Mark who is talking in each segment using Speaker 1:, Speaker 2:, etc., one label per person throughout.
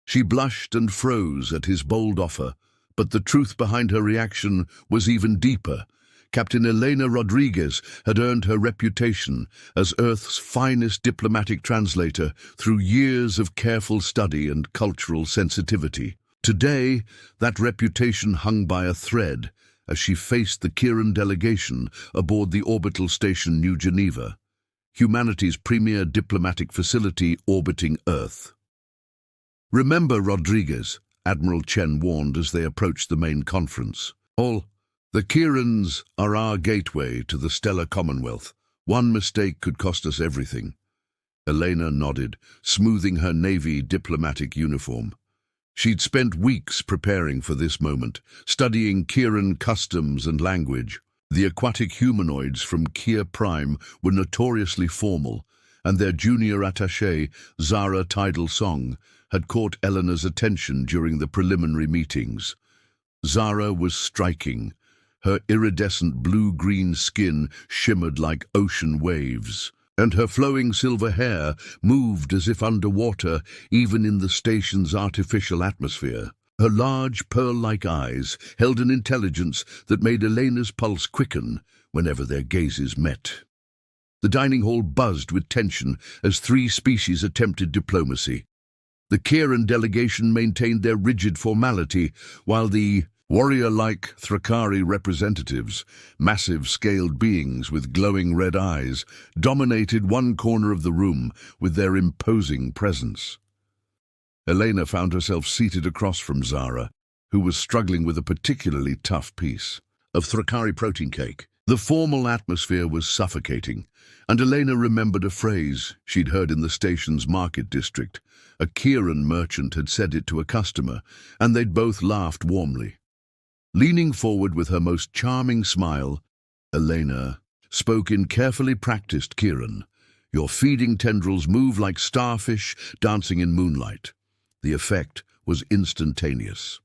Speaker 1: She blushed and froze at his bold offer, but the truth behind her reaction was even deeper. Captain Elena Rodriguez had earned her reputation as Earth's finest diplomatic translator through years of careful study and cultural sensitivity. Today, that reputation hung by a thread as she faced the Kieran delegation aboard the orbital station New Geneva, humanity's premier diplomatic facility orbiting Earth. "Remember, Rodriguez," Admiral Chen warned as they approached the main conference. "The Kierans are our gateway to the stellar Commonwealth. One mistake could cost us everything." Elena nodded, smoothing her Navy diplomatic uniform. She'd spent weeks preparing for this moment, studying Kieran customs and language. The aquatic humanoids from Kier Prime were notoriously formal, and their junior attaché, Zara Tidal Song, had caught Eleanor's attention during the preliminary meetings. Zara was striking. Her iridescent blue-green skin shimmered like ocean waves, and her flowing silver hair moved as if underwater, even in the station's artificial atmosphere. Her large, pearl-like eyes held an intelligence that made Elena's pulse quicken whenever their gazes met. The dining hall buzzed with tension as three species attempted diplomacy. The Kieran delegation maintained their rigid formality, while the warrior-like Thrakari representatives, massive scaled beings with glowing red eyes, dominated one corner of the room with their imposing presence. Elena found herself seated across from Zara, who was struggling with a particularly tough piece of Thrakari protein cake. The formal atmosphere was suffocating, and Elena remembered a phrase she'd heard in the station's market district. A Kieran merchant had said it to a customer, and they'd both laughed warmly. Leaning forward with her most charming smile, Elena spoke in carefully practiced Kieran. "Your feeding tendrils move like starfish dancing in moonlight." The effect was instantaneous.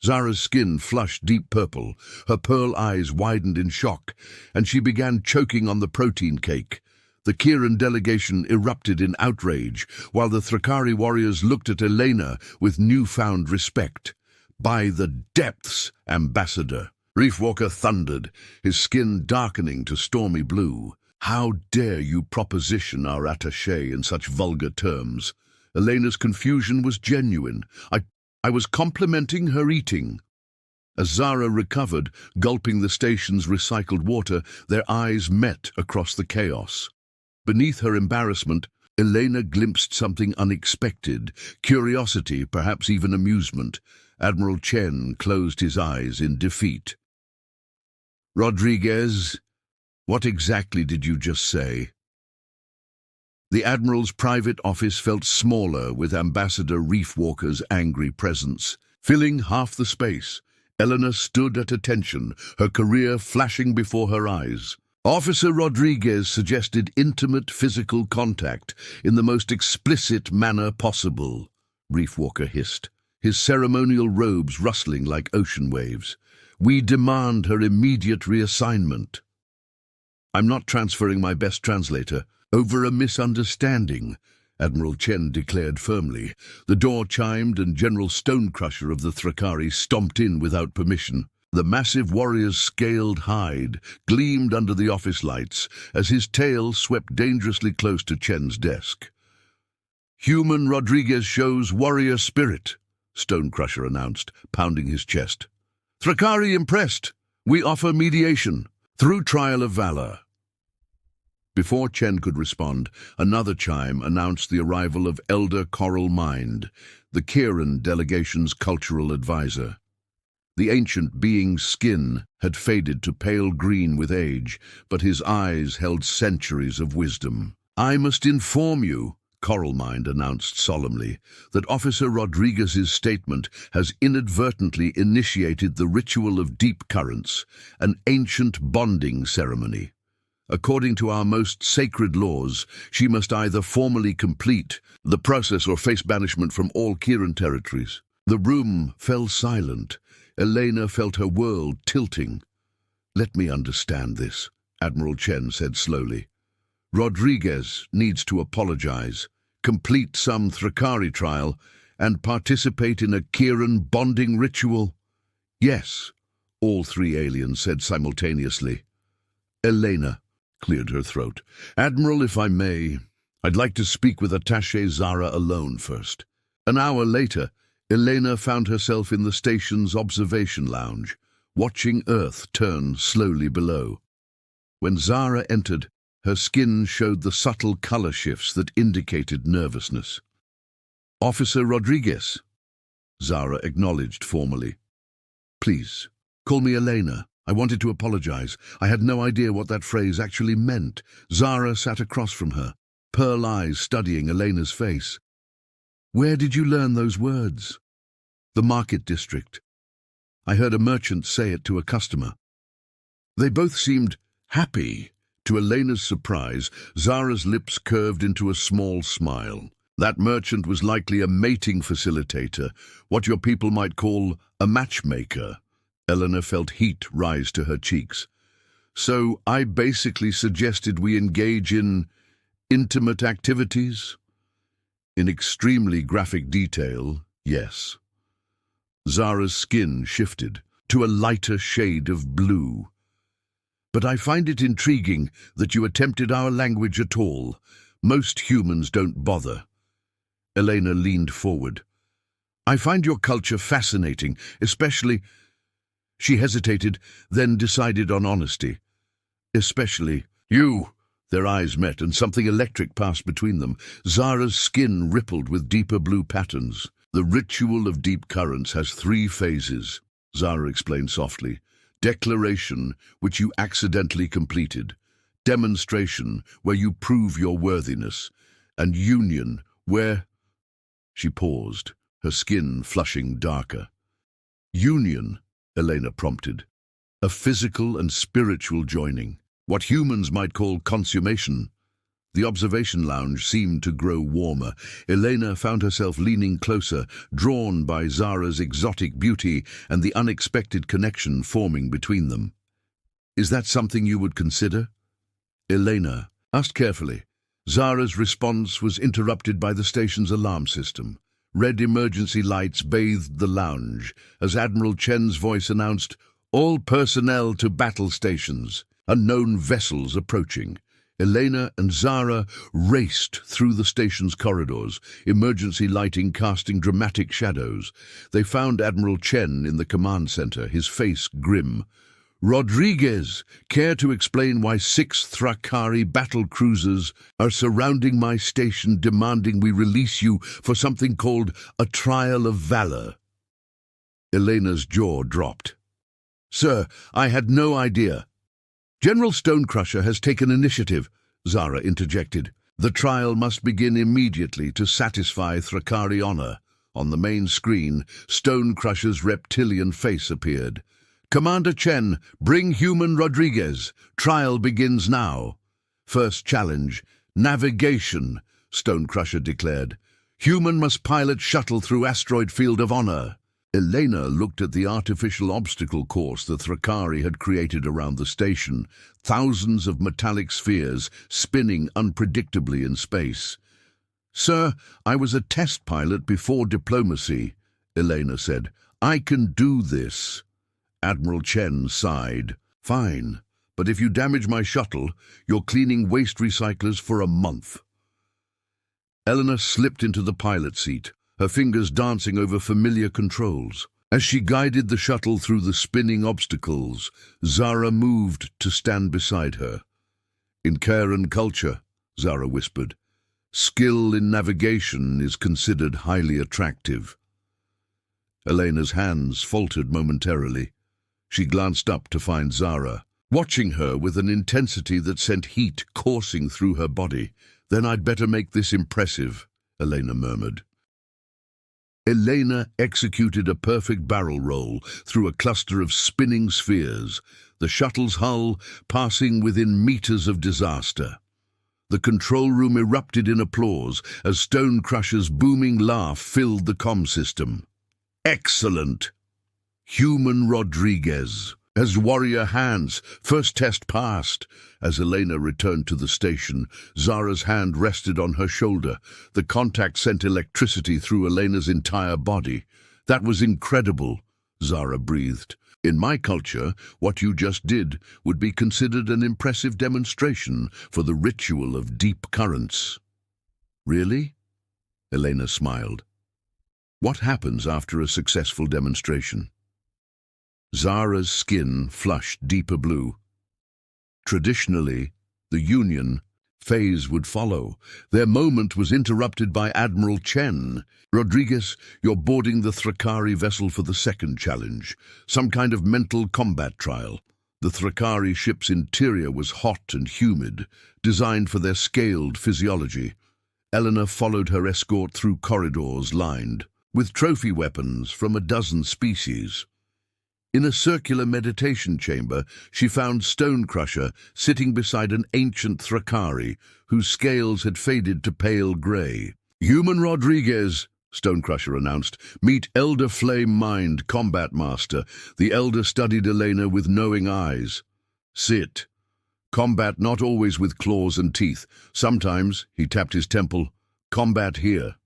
Speaker 1: Zara's skin flushed deep purple, her pearl eyes widened in shock, and she began choking on the protein cake. The Kieran delegation erupted in outrage, while the Thrakari warriors looked at Elena with newfound respect. "By the depths, Ambassador!" Reefwalker thundered, his skin darkening to stormy blue. "How dare you proposition our attaché in such vulgar terms?" Elena's confusion was genuine. I was complimenting her eating." As Zara recovered, gulping the station's recycled water, their eyes met across the chaos. Beneath her embarrassment, Elena glimpsed something unexpected, curiosity, perhaps even amusement. Admiral Chen closed his eyes in defeat. "Rodriguez, what exactly did you just say?" The Admiral's private office felt smaller with Ambassador Reefwalker's angry presence. Filling half the space, Eleanor stood at attention, her career flashing before her eyes. "Officer Rodriguez suggested intimate physical contact in the most explicit manner possible," Reefwalker hissed, his ceremonial robes rustling like ocean waves. "We demand her immediate reassignment." "I'm not transferring my best translator over a misunderstanding," Admiral Chen declared firmly. The door chimed and General Stonecrusher of the Thrakari stomped in without permission. The massive warrior's scaled hide gleamed under the office lights as his tail swept dangerously close to Chen's desk. "Human Rodriguez shows warrior spirit," Stonecrusher announced, pounding his chest. "Thrakari impressed. We offer mediation through trial of valor." Before Chen could respond, another chime announced the arrival of Elder Coral Mind, the Kieran delegation's cultural advisor. The ancient being's skin had faded to pale green with age, but his eyes held centuries of wisdom. "I must inform you," Coral Mind announced solemnly, "that Officer Rodriguez's statement has inadvertently initiated the ritual of deep currents, an ancient bonding ceremony. According to our most sacred laws, she must either formally complete the process or face banishment from all Kieran territories." The room fell silent. Elena felt her world tilting. "Let me understand this," Admiral Chen said slowly. "Rodriguez needs to apologize, complete some Thrakari trial, and participate in a Kieran bonding ritual? Yes, all three aliens said simultaneously. Elena cleared her throat. Admiral, if I may, I'd like to speak with Attaché Zara alone first. An hour later, Elena found herself in the station's observation lounge, watching Earth turn slowly below. When Zara entered, her skin showed the subtle color shifts that indicated nervousness. Officer Rodriguez, Zara acknowledged formally. Please, call me Elena. I wanted to apologize. I had no idea what that phrase actually meant. Zara sat across from her, pearl eyes studying Elena's face. Where did you learn those words? The market district. I heard a merchant say it to a customer. They both seemed happy. To Elena's surprise, Zara's lips curved into a small smile. That merchant was likely a mating facilitator, what your people might call a matchmaker. Elena felt heat rise to her cheeks. So I basically suggested we engage in intimate activities? In extremely graphic detail, yes. Zara's skin shifted to a lighter shade of blue. But I find it intriguing that you attempted our language at all. Most humans don't bother. Elena leaned forward. I find your culture fascinating, especially... She hesitated, then decided on honesty. Especially you. Their eyes met, and something electric passed between them. Zara's skin rippled with deeper blue patterns. The ritual of deep currents has 3 phases, Zara explained softly. Declaration, which you accidentally completed. Demonstration, where you prove your worthiness. And union, where... She paused, her skin flushing darker. Union, Elena prompted. A physical and spiritual joining. What humans might call consummation. The observation lounge seemed to grow warmer. Elena found herself leaning closer, drawn by Zara's exotic beauty and the unexpected connection forming between them. Is that something you would consider? Elena asked carefully. Zara's response was interrupted by the station's alarm system. Red emergency lights bathed the lounge as Admiral Chen's voice announced, "All personnel to battle stations. Unknown vessels approaching." Elena and Zara raced through the station's corridors, emergency lighting casting dramatic shadows. They found Admiral Chen in the command center, his face grim. Rodriguez, care to explain why 6 Thrakari battle cruisers are surrounding my station demanding we release you for something called a trial of valor? Elena's jaw dropped. Sir, I had no idea. General Stonecrusher has taken initiative, Zara interjected. The trial must begin immediately to satisfy Thrakari honor. On the main screen, Stonecrusher's reptilian face appeared. Commander Chen, bring human Rodriguez. Trial begins now. First challenge, navigation, Stonecrusher declared. Human must pilot shuttle through asteroid field of honor. Elena looked at the artificial obstacle course the Thrakari had created around the station, thousands of metallic spheres spinning unpredictably in space. Sir, I was a test pilot before diplomacy, Elena said. I can do this. Admiral Chen sighed. Fine, but if you damage my shuttle, you're cleaning waste recyclers for a month. Elena slipped into the pilot seat, her fingers dancing over familiar controls. As she guided the shuttle through the spinning obstacles, Zara moved to stand beside her. In Karen culture, Zara whispered, skill in navigation is considered highly attractive. Elena's hands faltered momentarily. She glanced up to find Zara, watching her with an intensity that sent heat coursing through her body. Then I'd better make this impressive, Elena murmured. Elena executed a perfect barrel roll through a cluster of spinning spheres, the shuttle's hull passing within meters of disaster. The control room erupted in applause as Stonecrusher's booming laugh filled the comm system. Excellent! Human Rodriguez, As warrior hands, first test passed. As Elena returned to the station, Zara's hand rested on her shoulder. The contact sent electricity through Elena's entire body. That was incredible, Zara breathed. In my culture, what you just did would be considered an impressive demonstration for the ritual of deep currents. Really? Elena smiled. What happens after a successful demonstration? Zara's skin flushed deeper blue. Traditionally, the union phase would follow. Their moment was interrupted by Admiral Chen. Rodriguez, you're boarding the Thrakari vessel for the second challenge, some kind of mental combat trial. The Thrakari ship's interior was hot and humid, designed for their scaled physiology. Eleanor followed her escort through corridors lined with trophy weapons from a dozen species. In a circular meditation chamber, she found Stonecrusher sitting beside an ancient Thrakari whose scales had faded to pale grey. "Human Rodriguez," Stonecrusher announced. "Meet Elder Flame Mind, Combat Master." The Elder studied Elena with knowing eyes. "Sit. Combat not always with claws and teeth. Sometimes," he tapped his temple, "combat here."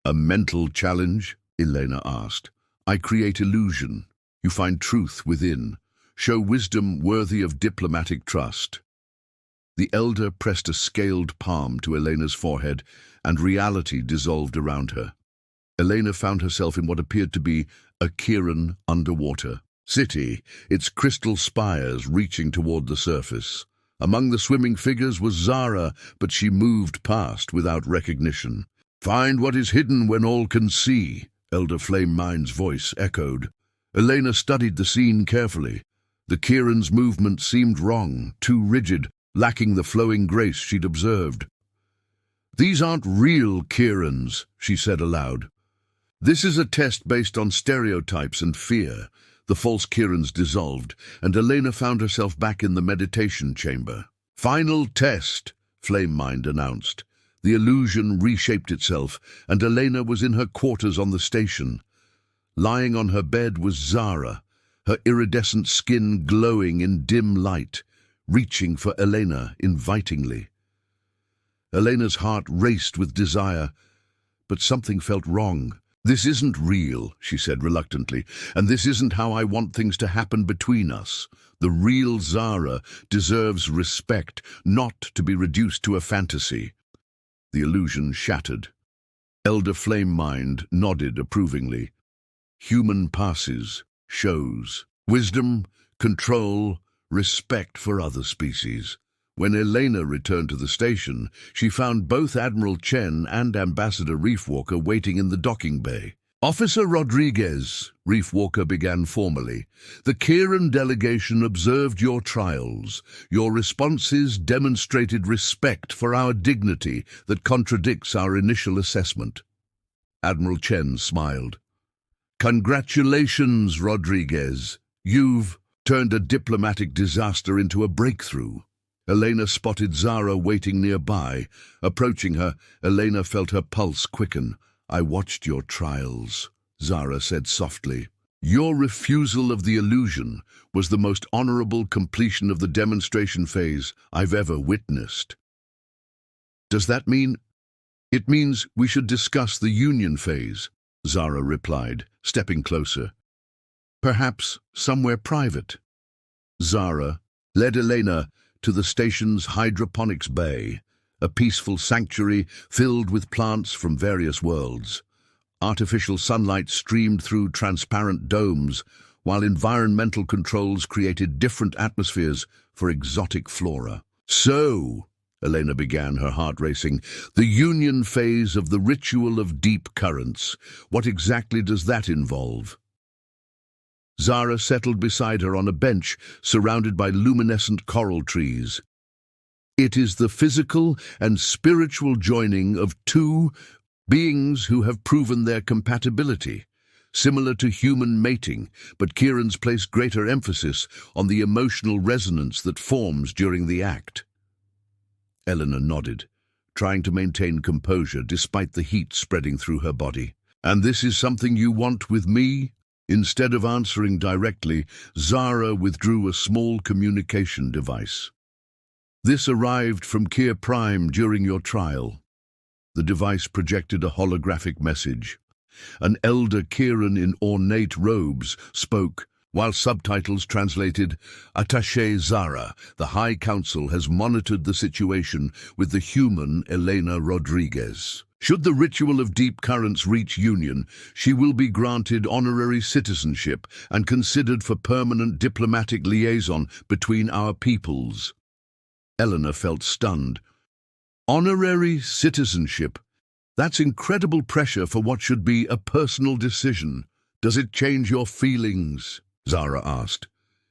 Speaker 1: "A mental challenge?" Elena asked. "I create illusion. You find truth within. Show wisdom worthy of diplomatic trust." The Elder pressed a scaled palm to Elena's forehead, and reality dissolved around her. Elena found herself in what appeared to be a Kiran underwater city, its crystal spires reaching toward the surface. Among the swimming figures was Zara, but she moved past without recognition. "Find what is hidden when all can see," Elder Flame Mind's voice echoed. Elena studied the scene carefully. The Kiran's movement seemed wrong, too rigid, lacking the flowing grace she'd observed. "These aren't real Kirans," she said aloud. "This is a test based on stereotypes and fear." The false Kirans dissolved, and Elena found herself back in the meditation chamber. "Final test," Flame Mind announced. The illusion reshaped itself, and Elena was in her quarters on the station. Lying on her bed was Zara, her iridescent skin glowing in dim light, reaching for Elena invitingly. Elena's heart raced with desire, but something felt wrong. "This isn't real," she said reluctantly, "and this isn't how I want things to happen between us. The real Zara deserves respect, not to be reduced to a fantasy." The illusion shattered. Elder Flame Mind nodded approvingly. Human passes, shows, wisdom, control, respect for other species. When Elena returned to the station, she found both Admiral Chen and Ambassador Reefwalker waiting in the docking bay. "Officer Rodriguez," Reefwalker began formally, "the Kiran delegation observed your trials. Your responses demonstrated respect for our dignity that contradicts our initial assessment." Admiral Chen smiled. "Congratulations, Rodriguez. You've turned a diplomatic disaster into a breakthrough." Elena spotted Zara waiting nearby. Approaching her, Elena felt her pulse quicken. "I watched your trials," Zara said softly. "Your refusal of the illusion was the most honorable completion of the demonstration phase I've ever witnessed." "Does that mean—" "It means we should discuss the union phase," Zara replied, stepping closer. "Perhaps somewhere private." Zara led Elena to the station's hydroponics bay, a peaceful sanctuary filled with plants from various worlds. Artificial sunlight streamed through transparent domes, while environmental controls created different atmospheres for exotic flora. "So," Elena began, her heart racing, "the union phase of the ritual of deep currents. What exactly does that involve?" Zara settled beside her on a bench surrounded by luminescent coral trees. "It is the physical and spiritual joining of two beings who have proven their compatibility, similar to human mating, but Kirans place greater emphasis on the emotional resonance that forms during the act." Eleanor nodded, trying to maintain composure despite the heat spreading through her body. "And this is something you want with me?" Instead of answering directly, Zara withdrew a small communication device. This arrived from Keir Prime during your trial. The device projected a holographic message. An elder Kieran in ornate robes spoke, while subtitles translated, "Attaché Zara, the High Council has monitored the situation with the human Elena Rodriguez. Should the ritual of deep currents reach union, she will be granted honorary citizenship and considered for permanent diplomatic liaison between our peoples." Eleanor felt stunned. Honorary citizenship? That's incredible pressure for what should be a personal decision. Does it change your feelings? Zara asked.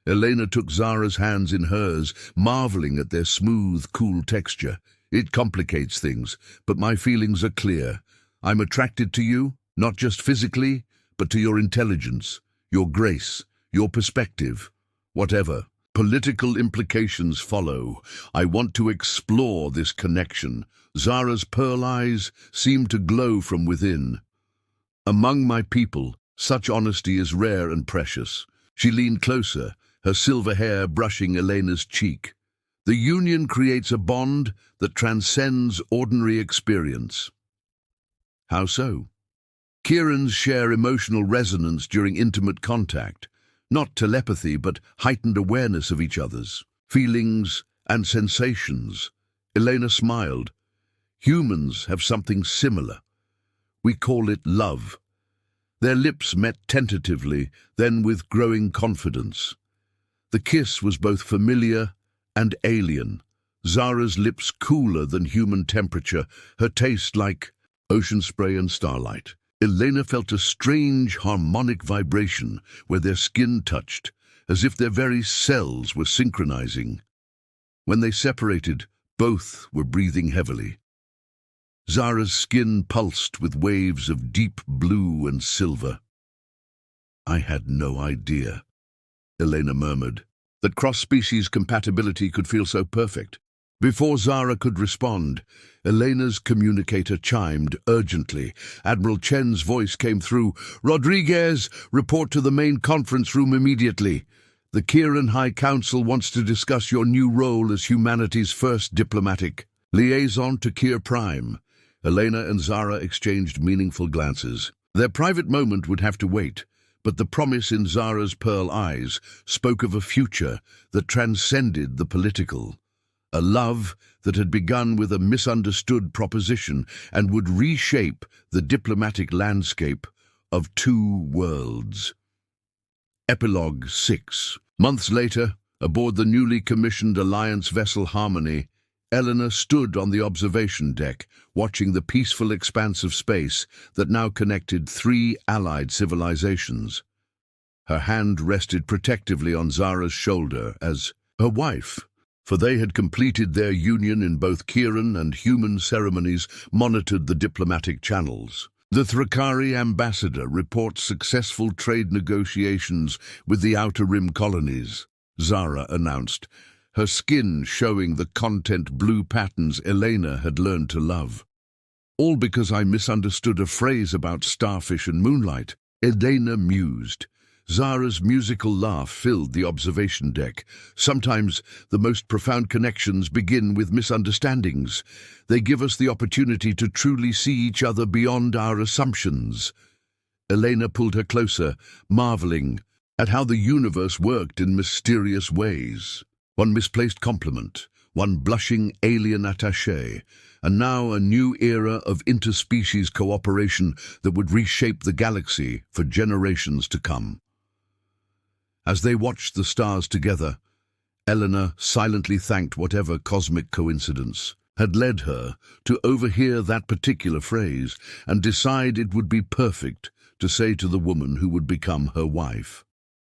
Speaker 1: Elena took Zara's hands in hers, marveling at their smooth, cool texture. It complicates things, but my feelings are clear. I'm attracted to you, not just physically, but to your intelligence, your grace, your perspective. Whatever political implications follow, I want to explore this connection. Zara's pearl eyes seemed to glow from within. Among my people, such honesty is rare and precious. She leaned closer, her silver hair brushing Elena's cheek. The union creates a bond that transcends ordinary experience. How so? Kierans share emotional resonance during intimate contact, not telepathy but heightened awareness of each other's feelings and sensations. Elena smiled. Humans have something similar. We call it love. Their lips met tentatively, then with growing confidence. The kiss was both familiar and alien. Zara's lips cooler than human temperature, her taste like ocean spray and starlight. Elena felt a strange harmonic vibration where their skin touched, as if their very cells were synchronizing. When they separated, both were breathing heavily. Zara's skin pulsed with waves of deep blue and silver. I had no idea, Elena murmured, that cross-species compatibility could feel so perfect. Before Zara could respond, Elena's communicator chimed urgently. Admiral Chen's voice came through. "Rodriguez, report to the main conference room immediately. The Kieran High Council wants to discuss your new role as humanity's first diplomatic liaison to Keir Prime." Elena and Zara exchanged meaningful glances. Their private moment would have to wait, but the promise in Zara's pearl eyes spoke of a future that transcended the political. A love that had begun with a misunderstood proposition and would reshape the diplomatic landscape of two worlds. Epilogue 6. Months later, aboard the newly commissioned Alliance vessel Harmony, Eleanor stood on the observation deck, watching the peaceful expanse of space that now connected three allied civilizations. Her hand rested protectively on Zara's shoulder as her wife, for they had completed their union in both Kieran and human ceremonies, monitored the diplomatic channels. The Thrakari ambassador reports successful trade negotiations with the Outer Rim colonies, Zara announced, her skin showing the content blue patterns Elena had learned to love. All because I misunderstood a phrase about starfish and moonlight, Elena mused. Zara's musical laugh filled the observation deck. Sometimes the most profound connections begin with misunderstandings. They give us the opportunity to truly see each other beyond our assumptions. Elena pulled her closer, marveling at how the universe worked in mysterious ways. One misplaced compliment, one blushing alien attaché, and now a new era of interspecies cooperation that would reshape the galaxy for generations to come. As they watched the stars together, Eleanor silently thanked whatever cosmic coincidence had led her to overhear that particular phrase and decide it would be perfect to say to the woman who would become her wife.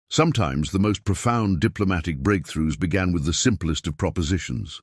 Speaker 1: Sometimes the most profound diplomatic breakthroughs began with the simplest of propositions.